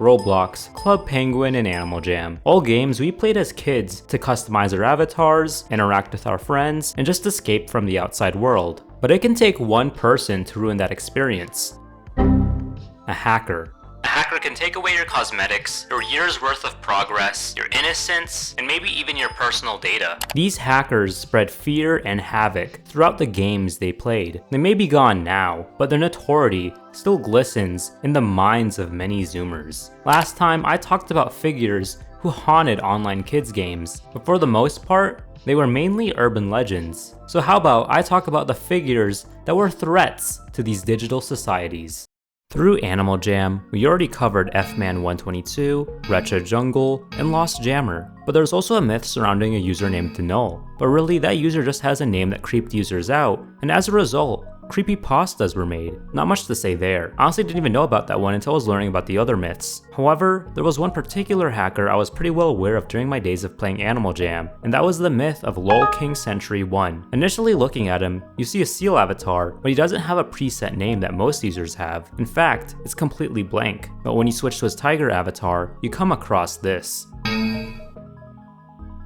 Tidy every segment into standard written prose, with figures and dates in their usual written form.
Roblox, Club Penguin, and Animal Jam. All games we played as kids to customize our avatars, interact with our friends, and just escape from the outside world. But it can take one person to ruin that experience. A hacker. A hacker can take away your cosmetics, your year's worth of progress, your innocence, and maybe even your personal data. These hackers spread fear and havoc throughout the games they played. They may be gone now, but their notoriety still glistens in the minds of many Zoomers. Last time I talked about figures who haunted online kids games, but for the most part, they were mainly urban legends. So how about I talk about the figures that were threats to these digital societies. Through Animal Jam, we already covered F-Man 122, Retro Jungle, and Lost Jammer, but there's also a myth surrounding a user named Null. But really, that user just has a name that creeped users out, and as a result, creepypastas were made. Not much to say there. I honestly didn't even know about that one until I was learning about the other myths. However, there was one particular hacker I was pretty well aware of during my days of playing Animal Jam, and that was the myth of LOL King Century 1. Initially looking at him, you see a seal avatar, but he doesn't have a preset name that most users have. In fact, it's completely blank. But when you switch to his tiger avatar, you come across this.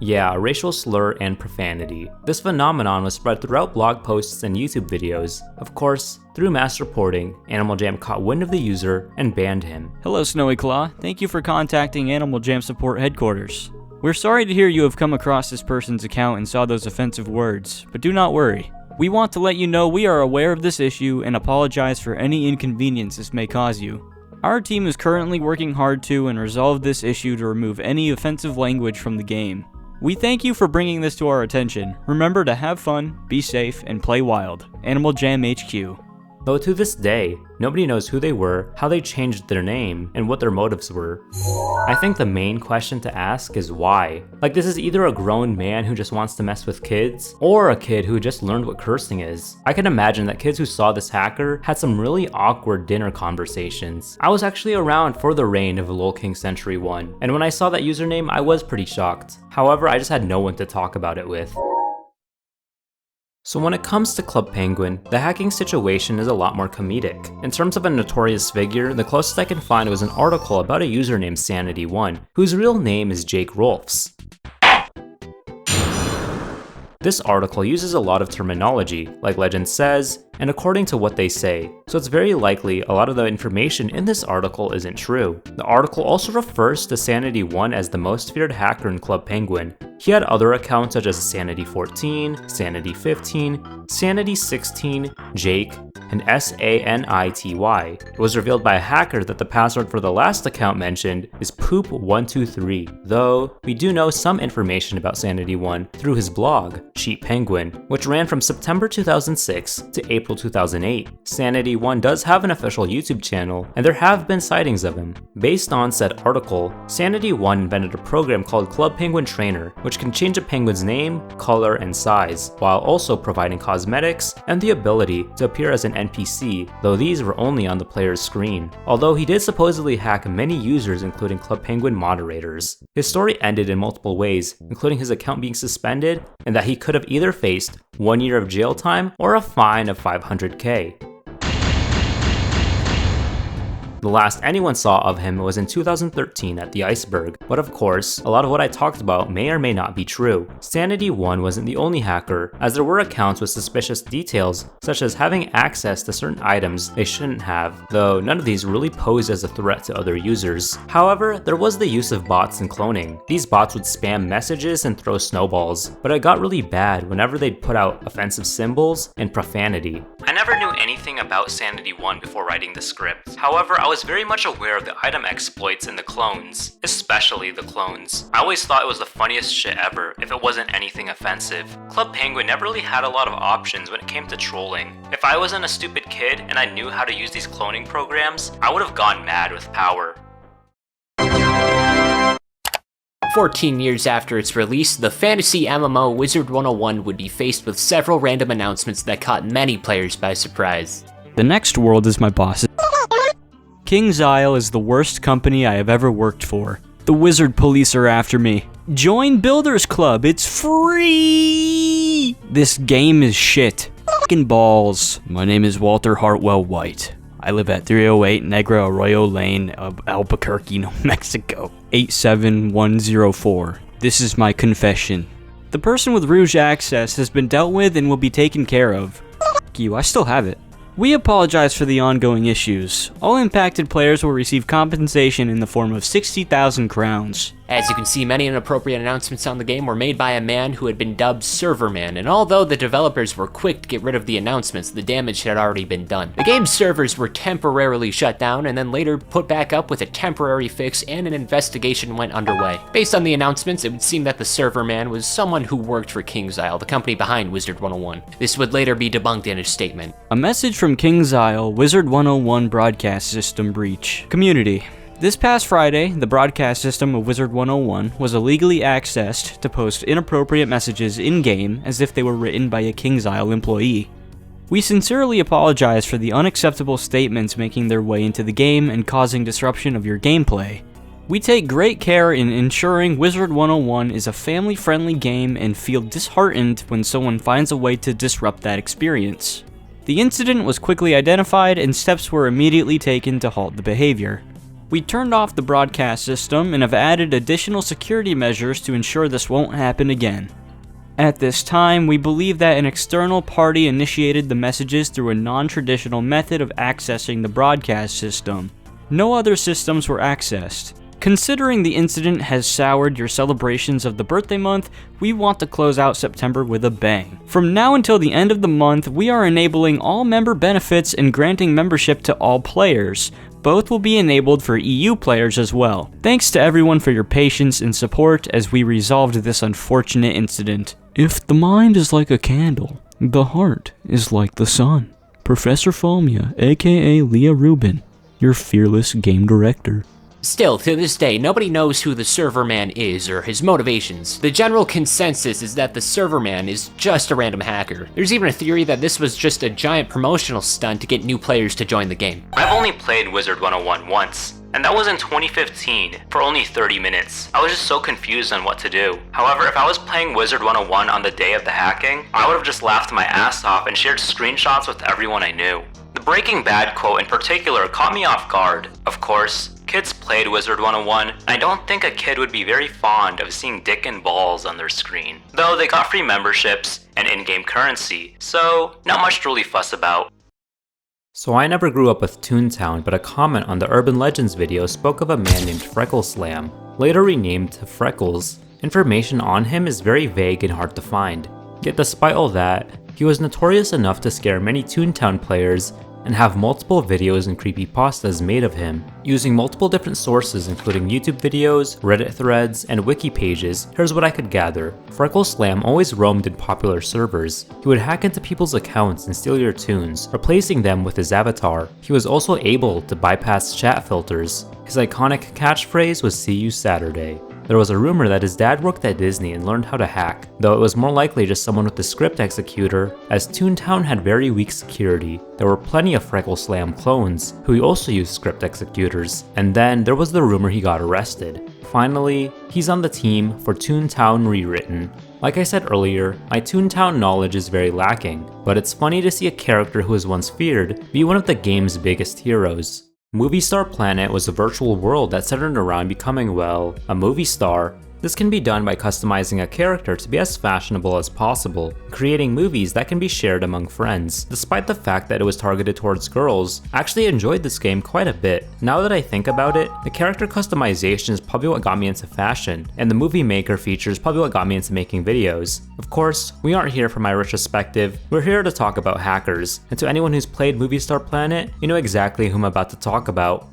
Yeah, racial slur and profanity. This phenomenon was spread throughout blog posts and YouTube videos. Of course, through mass reporting, Animal Jam caught wind of the user and banned him. Hello, Snowy Claw. Thank you for contacting Animal Jam support headquarters. We're sorry to hear you have come across this person's account and saw those offensive words, but do not worry. We want to let you know we are aware of this issue and apologize for any inconvenience this may cause you. Our team is currently working hard to and resolve this issue to remove any offensive language from the game. We thank you for bringing this to our attention. Remember to have fun, be safe, and play wild. Animal Jam HQ. Though to this day, nobody knows who they were, how they changed their name, and what their motives were. I think the main question to ask is why. Like, this is either a grown man who just wants to mess with kids, or a kid who just learned what cursing is. I can imagine that kids who saw this hacker had some really awkward dinner conversations. I was actually around for the reign of LOL King Century 1, and when I saw that username, I was pretty shocked. However, I just had no one to talk about it with. So when it comes to Club Penguin, the hacking situation is a lot more comedic. In terms of a notorious figure, the closest I can find was an article about a user named Sanity1, whose real name is Jake Rolfs. This article uses a lot of terminology, like legend says, and according to what they say, so it's very likely a lot of the information in this article isn't true. The article also refers to Sanity1 as the most feared hacker in Club Penguin. He had other accounts such as Sanity14, Sanity15, Sanity16, Jake, and SANITY. It was revealed by a hacker that the password for the last account mentioned is poop123, though we do know some information about Sanity1 through his blog, Cheap Penguin, which ran from September 2006 to April 2008. Sanity1 does have an official YouTube channel, and there have been sightings of him. Based on said article, Sanity1 invented a program called Club Penguin Trainer, which can change a penguin's name, color, and size, while also providing cosmetics and the ability to appear as an NPC, though these were only on the player's screen. Although he did supposedly hack many users, including Club Penguin moderators. His story ended in multiple ways, including his account being suspended, and that he could have either faced 1 year of jail time or a fine of $500K. The last anyone saw of him was in 2013 at the Iceberg, but of course, a lot of what I talked about may or may not be true. Sanity1 wasn't the only hacker, as there were accounts with suspicious details, such as having access to certain items they shouldn't have, though none of these really posed as a threat to other users. However, there was the use of bots and cloning. These bots would spam messages and throw snowballs, but it got really bad whenever they'd put out offensive symbols and profanity. I never knew anything about Sanity1 before writing the script. However, I was very much aware of the item exploits and the clones, especially the clones. I always thought it was the funniest shit ever if it wasn't anything offensive. Club Penguin never really had a lot of options when it came to trolling. If I wasn't a stupid kid and I knew how to use these cloning programs, I would have gone mad with power. 14 years after its release, the fantasy MMO Wizard 101 would be faced with several random announcements that caught many players by surprise. The next world is my boss. King's Isle is the worst company I have ever worked for. The wizard police are after me. Join Builders Club, it's free! This game is shit. F***ing balls. My name is Walter Hartwell White. I live at 308 Negra Arroyo Lane of Albuquerque, New Mexico, 87104. This is my confession. The person with Rouge access has been dealt with and will be taken care of. F*** you, I still have it. We apologize for the ongoing issues. All impacted players will receive compensation in the form of 60,000 crowns. As you can see, many inappropriate announcements on the game were made by a man who had been dubbed Serverman, and although the developers were quick to get rid of the announcements, the damage had already been done. The game's servers were temporarily shut down and then later put back up with a temporary fix, and an investigation went underway. Based on the announcements, it would seem that the Serverman was someone who worked for KingsIsle, the company behind Wizard 101. This would later be debunked in a statement. A message from KingsIsle, Wizard 101 broadcast system breach. Community. This past Friday, the broadcast system of Wizard 101 was illegally accessed to post inappropriate messages in-game as if they were written by a KingsIsle employee. We sincerely apologize for the unacceptable statements making their way into the game and causing disruption of your gameplay. We take great care in ensuring Wizard 101 is a family-friendly game and feel disheartened when someone finds a way to disrupt that experience. The incident was quickly identified and steps were immediately taken to halt the behavior. We turned off the broadcast system and have added additional security measures to ensure this won't happen again. At this time, we believe that an external party initiated the messages through a non-traditional method of accessing the broadcast system. No other systems were accessed. Considering the incident has soured your celebrations of the birthday month, we want to close out September with a bang. From now until the end of the month, we are enabling all member benefits and granting membership to all players. Both will be enabled for EU players as well. Thanks to everyone for your patience and support as we resolved this unfortunate incident. If the mind is like a candle, the heart is like the sun. Professor Falmia, aka Leah Rubin, your fearless game director. Still, to this day, nobody knows who the Serverman is or his motivations. The general consensus is that the Serverman is just a random hacker. There's even a theory that this was just a giant promotional stunt to get new players to join the game. I've only played Wizard 101 once, and that was in 2015 for only 30 minutes. I was just so confused on what to do. However, if I was playing Wizard 101 on the day of the hacking, I would have just laughed my ass off and shared screenshots with everyone I knew. The Breaking Bad quote in particular caught me off guard. Of course, kids played Wizard 101, and I don't think a kid would be very fond of seeing dick and balls on their screen. Though they got free memberships and in-game currency, so not much to really fuss about. So I never grew up with ToonTown, but a comment on the Urban Legends video spoke of a man named Freckleslam, later renamed to Freckles. Information on him is very vague and hard to find. Yet despite all that, he was notorious enough to scare many ToonTown players and have multiple videos and creepypastas made of him. Using multiple different sources including YouTube videos, Reddit threads, and wiki pages, here's what I could gather. Freckleslam always roamed in popular servers. He would hack into people's accounts and steal your tunes, replacing them with his avatar. He was also able to bypass chat filters. His iconic catchphrase was "See you Saturday." There was a rumor that his dad worked at Disney and learned how to hack, though it was more likely just someone with a script executor, as ToonTown had very weak security. There were plenty of Freckleslam clones, who also used script executors, and then there was the rumor he got arrested. Finally, he's on the team for ToonTown Rewritten. Like I said earlier, my ToonTown knowledge is very lacking, but it's funny to see a character who was once feared be one of the game's biggest heroes. MovieStarPlanet was a virtual world that centered around becoming, well, a movie star. This can be done by customizing a character to be as fashionable as possible, creating movies that can be shared among friends. Despite the fact that it was targeted towards girls, I actually enjoyed this game quite a bit. Now that I think about it, the character customization is probably what got me into fashion, and the movie maker feature is probably what got me into making videos. Of course, we aren't here for my retrospective, we're here to talk about hackers, and to anyone who's played MovieStarPlanet, you know exactly who I'm about to talk about.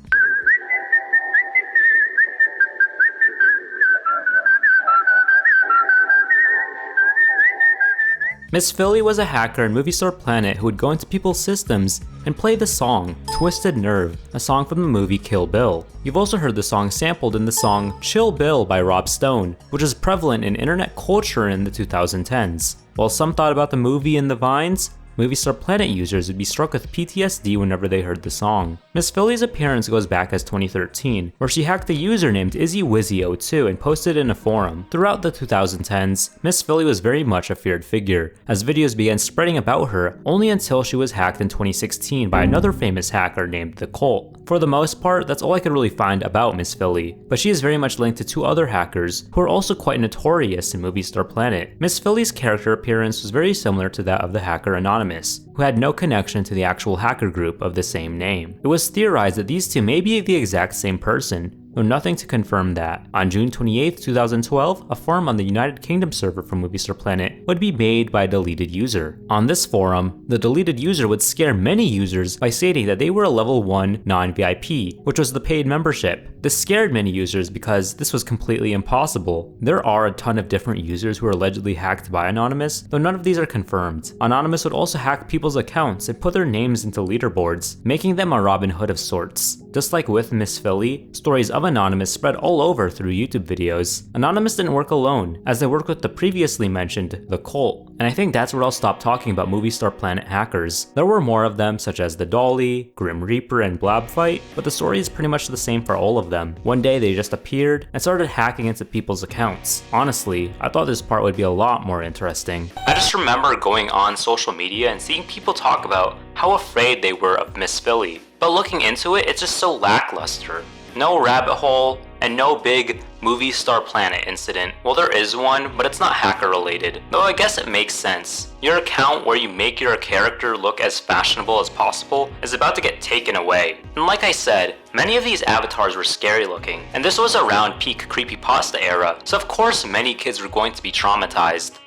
Miss Philly was a hacker in MovieStarPlanet who would go into people's systems and play the song Twisted Nerve, a song from the movie Kill Bill. You've also heard the song sampled in the song Chill Bill by Rob Stone, which is prevalent in internet culture in the 2010s. While some thought about the movie and the vines, MovieStarPlanet users would be struck with PTSD whenever they heard the song. Miss Philly's appearance goes back as 2013, where she hacked a user named IzzyWizzy02 and posted in a forum. Throughout the 2010s, Miss Philly was very much a feared figure, as videos began spreading about her only until she was hacked in 2016 by another famous hacker named The Cult. For the most part, that's all I could really find about Miss Philly, but she is very much linked to two other hackers who are also quite notorious in MovieStarPlanet. Miss Philly's character appearance was very similar to that of the hacker Anonymous, who had no connection to the actual hacker group of the same name. It was theorized that these two may be the exact same person, though nothing to confirm that. On June 28, 2012, a forum on the United Kingdom server for MovieStarPlanet would be made by a deleted user. On this forum, the deleted user would scare many users by stating that they were a level 1 non-VIP, which was the paid membership. This scared many users because this was completely impossible. There are a ton of different users who are allegedly hacked by Anonymous, though none of these are confirmed. Anonymous would also hack people's accounts and put their names into leaderboards, making them a Robin Hood of sorts. Just like with Miss Philly, stories of Anonymous spread all over through YouTube videos. Anonymous didn't work alone, as they worked with the previously mentioned The Cult, and I think that's where I'll stop talking about MovieStarPlanet hackers. There were more of them, such as the Dolly, Grim Reaper, and Blab Fight, but the story is pretty much the same for all of them. One day they just appeared and started hacking into people's accounts. Honestly, I thought this part would be a lot more interesting. I just remember going on social media and seeing people talk about how afraid they were of Miss Philly, but looking into it, it's just so lackluster. No rabbit hole, and no big MovieStarPlanet incident. Well, there is one, but it's not hacker related. Though I guess it makes sense. Your account where you make your character look as fashionable as possible is about to get taken away. And like I said, many of these avatars were scary looking, and this was around peak creepypasta era, so of course many kids were going to be traumatized.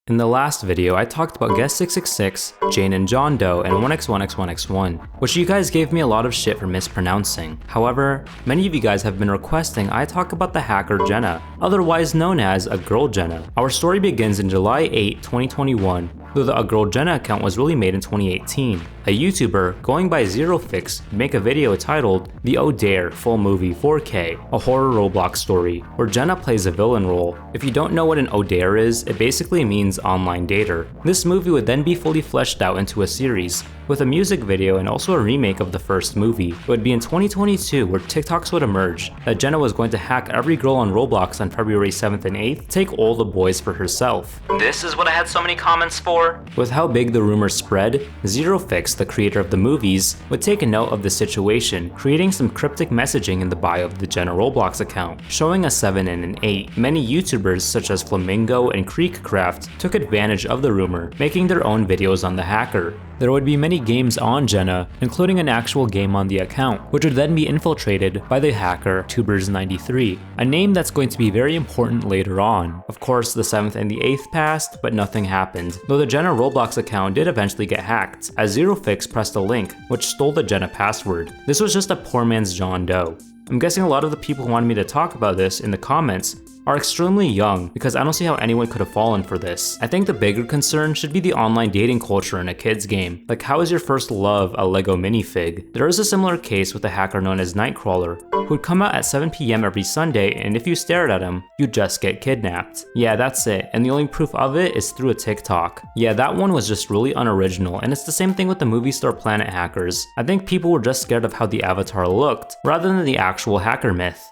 In the last video, I talked about Guest666, Jane and John Doe, and 1x1x1x1, which you guys gave me a lot of shit for mispronouncing. However, many of you guys have been requesting I talk about the hacker Jenna, otherwise known as A Girl Jenna. Our story begins in July 8, 2021, though the A Girl Jenna account was really made in 2018. A YouTuber, going by ZeroFix, would make a video titled The Oh Dare Full Movie 4K, a horror Roblox story, where Jenna plays a villain role. If you don't know what an Oh Dare is, it basically means online dater. This movie would then be fully fleshed out into a series, with a music video and also a remake of the first movie. It would be in 2022 where TikToks would emerge that Jenna was going to hack every girl on Roblox on February 7th and 8th, take all the boys for herself. This is what I had so many comments for. With how big the rumor spread, ZeroFix, the creator of the movies, would take a note of the situation, creating some cryptic messaging in the bio of the Jenna Roblox account, showing a 7 and an 8. Many YouTubers such as Flamingo and Creekcraft took advantage of the rumor, making their own videos on the hacker. There would be many games on Jenna, including an actual game on the account, which would then be infiltrated by the hacker Tubers93, a name that's going to be very important later on. Of course, the 7th and the 8th passed, but nothing happened, though the Jenna Roblox account did eventually get hacked, as ZeroFix pressed a link, which stole the Jenna password. This was just a poor man's John Doe. I'm guessing a lot of the people who wanted me to talk about this in the comments are extremely young, because I don't see how anyone could have fallen for this. I think the bigger concern should be the online dating culture in a kid's game. Like, how is your first love a Lego minifig? There is a similar case with a hacker known as Nightcrawler, who would come out at 7 PM every Sunday, and if you stared at him, you'd just get kidnapped. Yeah, that's it, and the only proof of it is through a TikTok. Yeah, that one was just really unoriginal, and it's the same thing with the MovieStarPlanet hackers. I think people were just scared of how the avatar looked, rather than the actual hacker myth.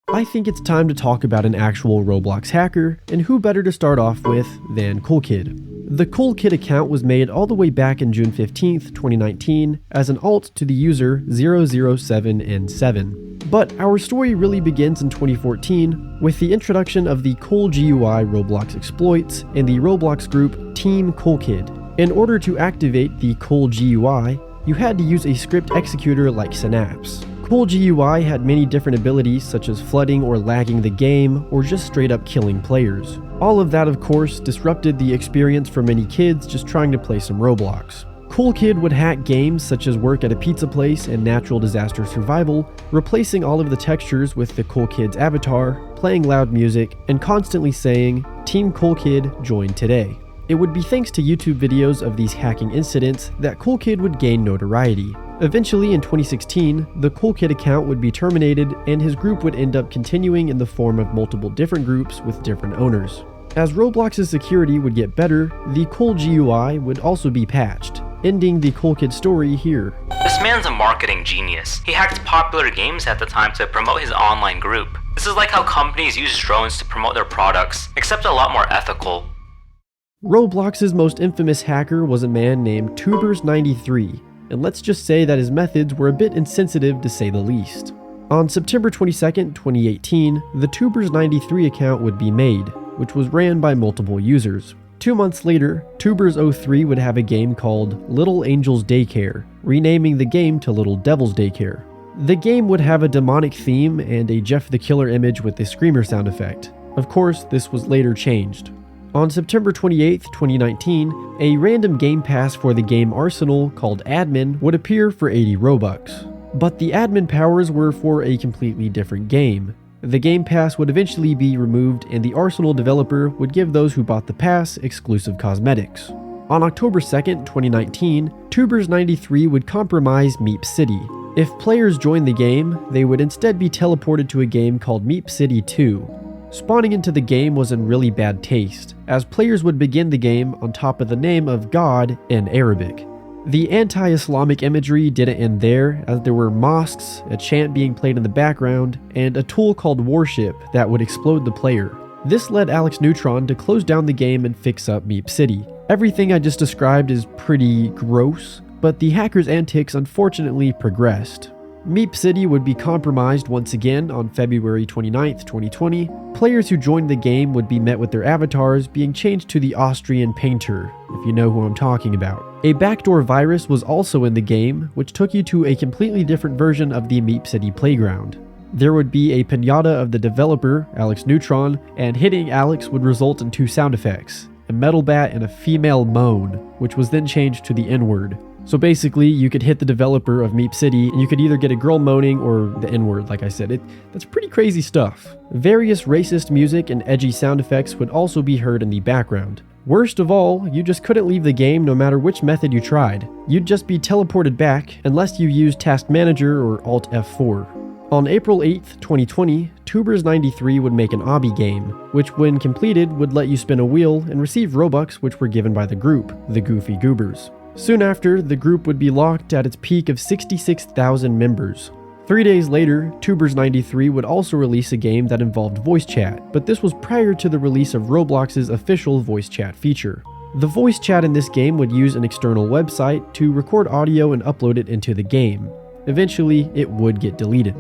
I think it's time to talk about an actual Roblox hacker, and who better to start off with than CoolKid. The CoolKid account was made all the way back in June 15th, 2019 as an alt to the user 007N7. But our story really begins in 2014 with the introduction of the CoolGUI Roblox exploits in the Roblox group Team CoolKid. In order to activate the CoolGUI, you had to use a script executor like Synapse. CoolGUI had many different abilities such as flooding or lagging the game, or just straight up killing players. All of that, of course, disrupted the experience for many kids just trying to play some Roblox. CoolKid would hack games such as Work at a Pizza Place and Natural Disaster Survival, replacing all of the textures with the CoolKid's avatar, playing loud music, and constantly saying, "Team CoolKid, join today." It would be thanks to YouTube videos of these hacking incidents that CoolKid would gain notoriety. Eventually, in 2016, the CoolKid account would be terminated and his group would end up continuing in the form of multiple different groups with different owners. As Roblox's security would get better, the Cool GUI would also be patched, ending the Cool Kid story here. This man's a marketing genius. He hacked popular games at the time to promote his online group. This is like how companies use drones to promote their products, except a lot more ethical. Roblox's most infamous hacker was a man named Tubers93, and let's just say that his methods were a bit insensitive to say the least. On September 22nd, 2018, the Tubers93 account would be made, which was ran by multiple users. 2 months later, Tubers03 would have a game called Little Angels Daycare, renaming the game to Little Devil's Daycare. The game would have a demonic theme and a Jeff the Killer image with a screamer sound effect. Of course, this was later changed. On September 28, 2019, a random game pass for the game Arsenal called Admin would appear for 80 Robux. But the admin powers were for a completely different game. The game pass would eventually be removed and the Arsenal developer would give those who bought the pass exclusive cosmetics. On October 2nd, 2019, Tubers93 would compromise Meep City. If players joined the game, they would instead be teleported to a game called Meep City 2. Spawning into the game was in really bad taste, as players would begin the game on top of the name of God in Arabic. The anti-Islamic imagery didn't end there, as there were mosques, a chant being played in the background, and a tool called Warship that would explode the player. This led Alex Neutron to close down the game and fix up Meep City. Everything I just described is pretty gross, but the hackers' antics unfortunately progressed. Meep City would be compromised once again on February 29, 2020. Players who joined the game would be met with their avatars being changed to the Austrian painter, if you know who I'm talking about. A backdoor virus was also in the game, which took you to a completely different version of the Meep City playground. There would be a pinata of the developer, Alex Neutron, and hitting Alex would result in 2 sound effects, a metal bat and a female moan, which was then changed to the N-word. So basically, you could hit the developer of Meep City, and you could either get a girl moaning or the N-word, like I said. That's pretty crazy stuff. Various racist music and edgy sound effects would also be heard in the background. Worst of all, you just couldn't leave the game no matter which method you tried. You'd just be teleported back, unless you used Task Manager or Alt F4. On April 8, 2020, Tubers93 would make an obby game, which when completed would let you spin a wheel and receive Robux which were given by the group, the Goofy Goobers. Soon after, the group would be locked at its peak of 66,000 members. 3 days later, Tubers93 would also release a game that involved voice chat, but this was prior to the release of Roblox's official voice chat feature. The voice chat in this game would use an external website to record audio and upload it into the game. Eventually, it would get deleted.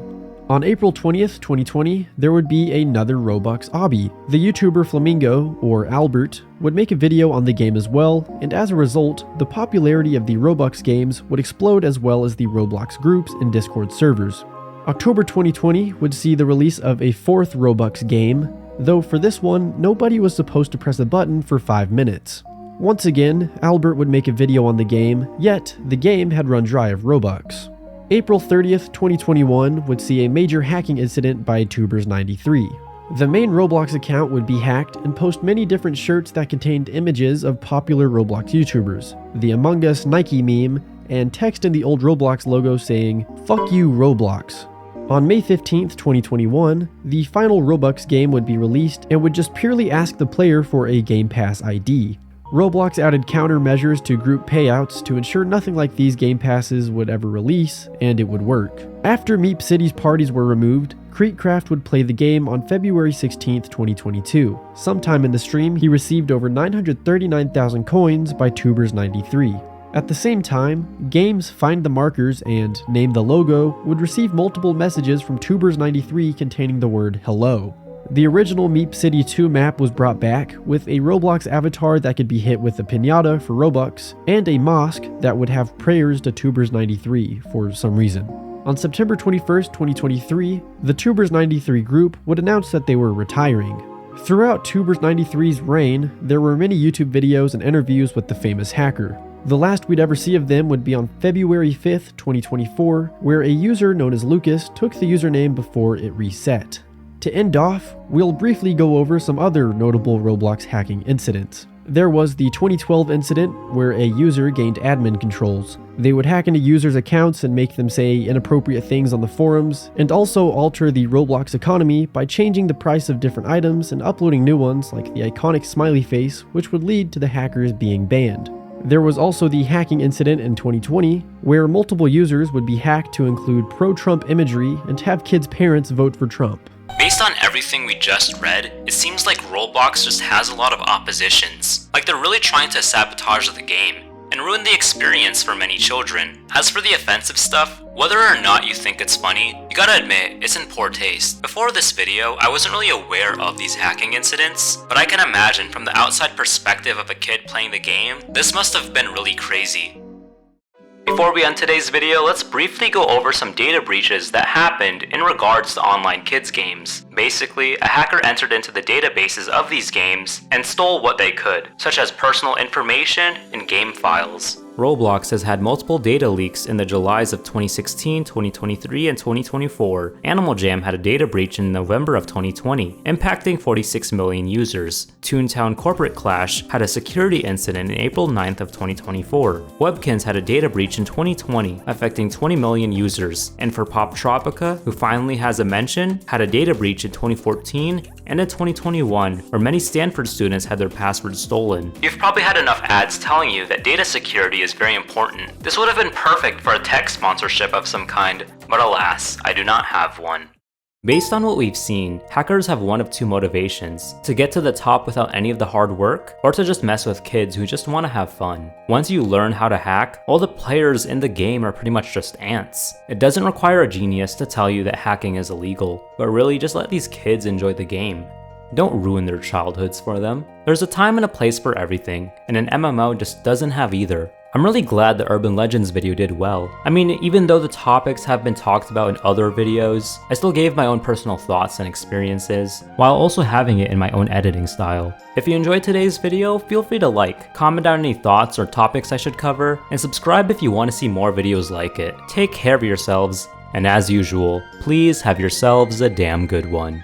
On April 20th, 2020, there would be another Roblox obby. The YouTuber Flamingo, or Albert, would make a video on the game as well, and as a result, the popularity of the Roblox games would explode as well as the Roblox groups and Discord servers. October 2020 would see the release of a 4th Roblox game, though for this one, nobody was supposed to press a button for 5 minutes. Once again, Albert would make a video on the game, yet the game had run dry of Robux. April 30th, 2021 would see a major hacking incident by Tubers93. The main Roblox account would be hacked and post many different shirts that contained images of popular Roblox YouTubers, the Among Us Nike meme, and text in the old Roblox logo saying, "Fuck you, Roblox." On May 15th, 2021, the final Robux game would be released and would just purely ask the player for a Game Pass ID. Roblox added countermeasures to group payouts to ensure nothing like these game passes would ever release, and it would work. After Meep City's parties were removed, Creekcraft would play the game on February 16th, 2022. Sometime in the stream, he received over 939,000 coins by Tubers93. At the same time, games Find the Markers and Name the Logo would receive multiple messages from Tubers93 containing the word hello. The original Meep City 2 map was brought back, with a Roblox avatar that could be hit with a pinata for Robux, and a mosque that would have prayers to Tubers93 for some reason. On September 21st, 2023, the Tubers93 group would announce that they were retiring. Throughout Tubers93's reign, there were many YouTube videos and interviews with the famous hacker. The last we'd ever see of them would be on February 5th, 2024, where a user known as Lucas took the username before it reset. To end off, we'll briefly go over some other notable Roblox hacking incidents. There was the 2012 incident where a user gained admin controls. They would hack into users' accounts and make them say inappropriate things on the forums, and also alter the Roblox economy by changing the price of different items and uploading new ones like the iconic smiley face, which would lead to the hackers being banned. There was also the hacking incident in 2020, where multiple users would be hacked to include pro-Trump imagery and have kids' parents vote for Trump. Based on everything we just read, it seems like Roblox just has a lot of oppositions. Like they're really trying to sabotage the game and ruin the experience for many children. As for the offensive stuff, whether or not you think it's funny, you gotta admit, it's in poor taste. Before this video, I wasn't really aware of these hacking incidents, but I can imagine from the outside perspective of a kid playing the game, this must have been really crazy. Before we end today's video, let's briefly go over some data breaches that happened in regards to online kids games. Basically, a hacker entered into the databases of these games and stole what they could, such as personal information and game files. Roblox has had multiple data leaks in the Julys of 2016, 2023, and 2024. Animal Jam had a data breach in November of 2020, impacting 46 million users. ToonTown Corporate Clash had a security incident in April 9th of 2024. Webkins had a data breach in 2020, affecting 20 million users. And for Pop Tropica, who finally has a mention, had a data breach in 2014 and in 2021, where many Stanford students had their passwords stolen. You've probably had enough ads telling you that data security is very important. This would have been perfect for a tech sponsorship of some kind, but alas, I do not have one. Based on what we've seen, hackers have one of two motivations: to get to the top without any of the hard work, or to just mess with kids who just want to have fun. Once you learn how to hack, all the players in the game are pretty much just ants. It doesn't require a genius to tell you that hacking is illegal, but really just let these kids enjoy the game. Don't ruin their childhoods for them. There's a time and a place for everything, and an MMO just doesn't have either. I'm really glad the Urban Legends video did well. I mean, even though the topics have been talked about in other videos, I still gave my own personal thoughts and experiences, while also having it in my own editing style. If you enjoyed today's video, feel free to like, comment down any thoughts or topics I should cover, and subscribe if you want to see more videos like it. Take care of yourselves, and as usual, please have yourselves a damn good one.